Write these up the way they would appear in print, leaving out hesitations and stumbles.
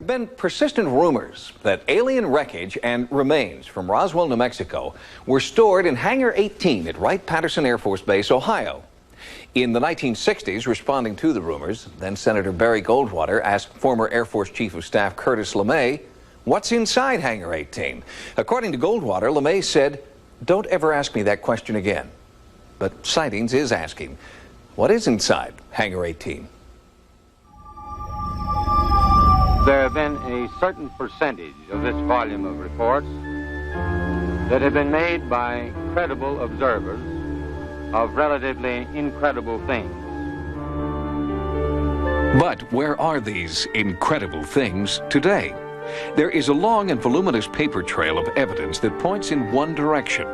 been persistent rumors that alien wreckage and remains from Roswell, New Mexico were stored in Hangar 18 at Wright-Patterson Air Force Base, Ohio. In the 1960s, responding to the rumors, then Senator Barry Goldwater asked former Air Force Chief of Staff Curtis LeMay, "What's inside Hangar 18?" According to Goldwater, LeMay said, "Don't ever ask me that question again." But Sightings is asking, what is inside Hangar 18? There have been a certain percentage of this volume of reports that have been made by credible observers of relatively incredible things. But where are these incredible things today? There is a long and voluminous paper trail of evidence that points in one direction,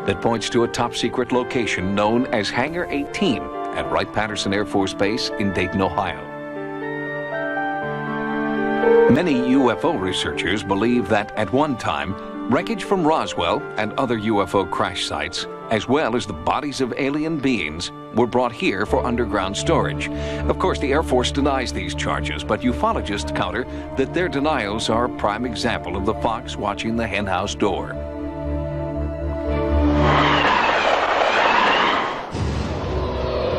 that points to a top-secret location known as Hangar 18 at Wright-Patterson Air Force Base in Dayton, Ohio. Many UFO researchers believe that at one time, wreckage from Roswell and other UFO crash sites, as well as the bodies of alien beings, were brought here for underground storage. Of course, the Air Force denies these charges, but ufologists counter that their denials are a prime example of the fox watching the henhouse door.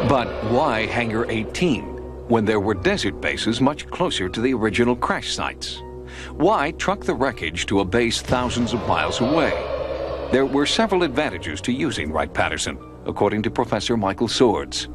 But why Hangar 18? When there were desert bases much closer to the original crash sites? Why truck the wreckage to a base thousands of miles away? There were several advantages to using Wright-Patterson, according to Professor Michael Swords.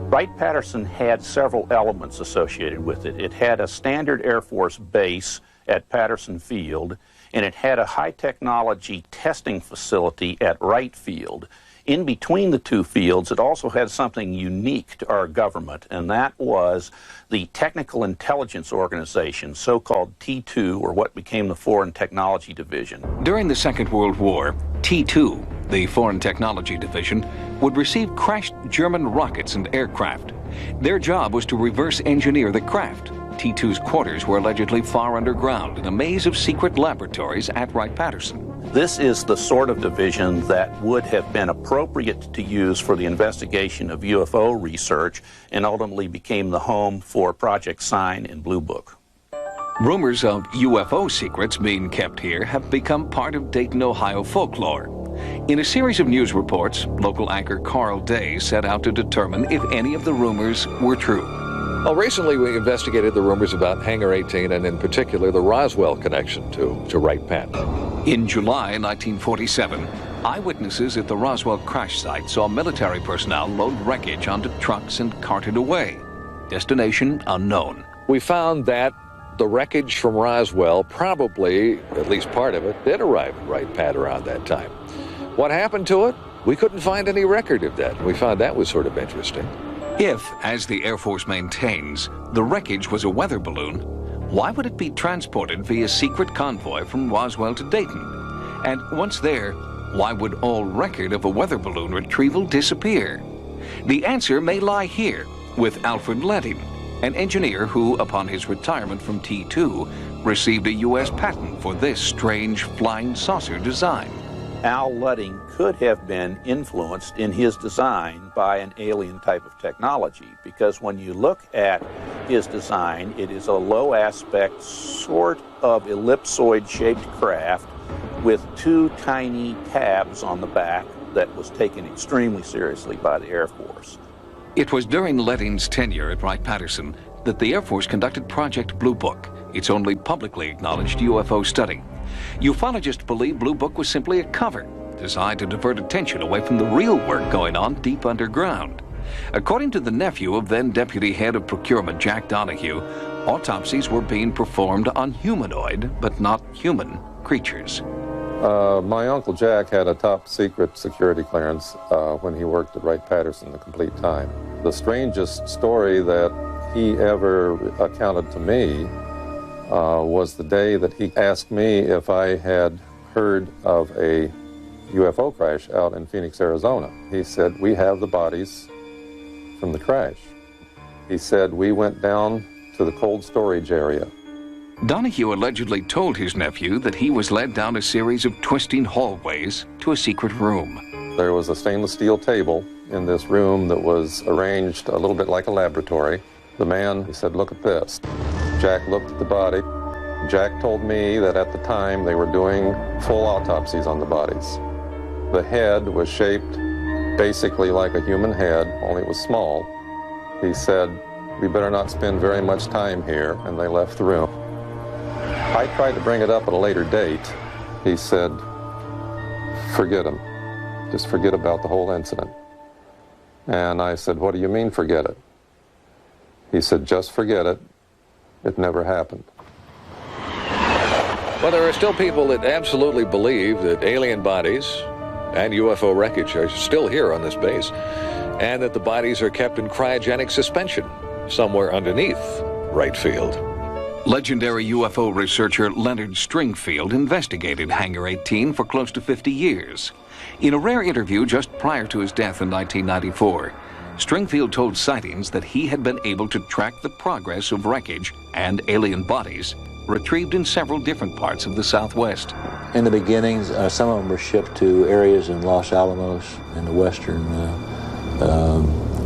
Wright-Patterson had several elements associated with it. It had a standard Air Force base at Patterson Field, and it had a high-technology testing facility at Wright Field. In between the two fields, it also had something unique to our government, and that was the Technical Intelligence Organization, so-called T2, or what became the Foreign Technology Division. During the Second World War, T2, the Foreign Technology Division, would receive crashed German rockets and aircraft. Their job was to reverse engineer the craft. T2's quarters were allegedly far underground in a maze of secret laboratories at Wright-Patterson. This is the sort of division that would have been appropriate to use for the investigation of UFO research and ultimately became the home for Project Sign and Blue Book. Rumors of UFO secrets being kept here have become part of Dayton, Ohio folklore. In a series of news reports, local anchor Carl Day set out to determine if any of the rumors were true. Well, recently we investigated the rumors about Hangar 18 and in particular the Roswell connection to Wright-Patterson. In July 1947, eyewitnesses at the Roswell crash site saw military personnel load wreckage onto trucks and cart it away. Destination unknown. We found that the wreckage from Roswell, probably, at least part of it, did arrive at Wright-Patterson around that time. What happened to it? We couldn't find any record of that. We found that was sort of interesting. If, as the Air Force maintains, the wreckage was a weather balloon, why would it be transported via secret convoy from Roswell to Dayton? And once there, why would all record of a weather balloon retrieval disappear? The answer may lie here with Alfred Ledding, an engineer who, upon his retirement from T2, received a U.S. patent for this strange flying saucer design. Al Ludding could have been influenced in his design by an alien type of technology, because when you look at his design, it is a low aspect, sort of ellipsoid shaped craft with two tiny tabs on the back that was taken extremely seriously by the Air Force. It was during Ledding's tenure at Wright-Patterson that the Air Force conducted Project Blue Book, its only publicly acknowledged UFO study. Ufologists believe Blue Book was simply a cover, designed to divert attention away from the real work going on deep underground. According to the nephew of then Deputy Head of Procurement Jack Donahue, autopsies were being performed on humanoid, but not human, creatures. My Uncle Jack had a top-secret security clearance when he worked at Wright-Patterson the complete time. The strangest story that he ever accounted to me was the day that he asked me if I had heard of a UFO crash out in Phoenix, Arizona. He said, "We have the bodies from the crash." He said, "We went down to the cold storage area." Donahue allegedly told his nephew that he was led down a series of twisting hallways to a secret room. There was a stainless steel table in this room that was arranged a little bit like a laboratory. The man, he said, "Look at this." Jack looked at the body. Jack told me that at the time they were doing full autopsies on the bodies. The head was shaped basically like a human head, only it was small. He said, "We better not spend very much time here," and they left the room. I tried to bring it up at a later date. He said, "Forget him. Just forget about the whole incident." And I said, "What do you mean, forget it?" He said, "Just forget it. It never happened." Well, there are still people that absolutely believe that alien bodies and UFO wreckage are still here on this base, and that the bodies are kept in cryogenic suspension somewhere underneath Wright Field. Legendary UFO researcher Leonard Stringfield investigated Hangar 18 for close to 50 years. In a rare interview just prior to his death in 1994, Stringfield told Sightings that he had been able to track the progress of wreckage and alien bodies retrieved in several different parts of the Southwest. In the beginnings, some of them were shipped to areas in Los Alamos, in the western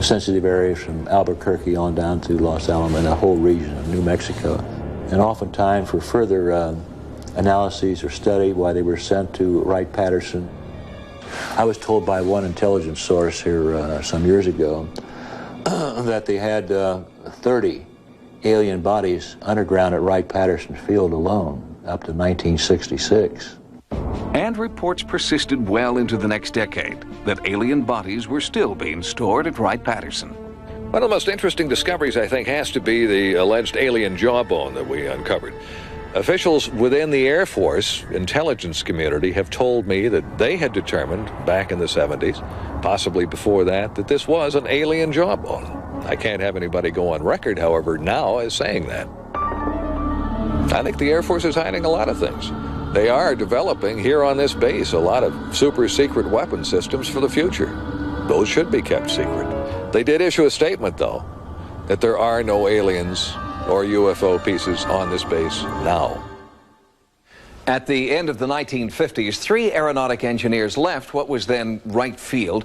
sensitive areas from Albuquerque on down to Los Alamos and the whole region of New Mexico. And oftentimes for further analyses or study, why they were sent to Wright-Patterson. I was told by one intelligence source here some years ago that they had 30 alien bodies underground at Wright-Patterson Field alone, up to 1966. And reports persisted well into the next decade that alien bodies were still being stored at Wright-Patterson. One of the most interesting discoveries, I think, has to be the alleged alien jawbone that we uncovered. Officials within the Air Force intelligence community have told me that they had determined back in the 70s, possibly before that, that this was an alien jawbone. I can't have anybody go on record, however, now as saying that. I think the Air Force is hiding a lot of things. They are developing here on this base a lot of super secret weapon systems for the future. Those should be kept secret. They did issue a statement, though, that there are no aliens or UFO pieces on this base now. At the end of the 1950s, 3 aeronautic engineers left what was then Wright Field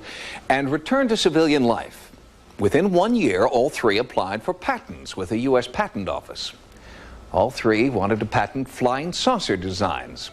and returned to civilian life. Within 1 year, all 3 applied for patents with the U.S. Patent Office. All 3 wanted to patent flying saucer designs.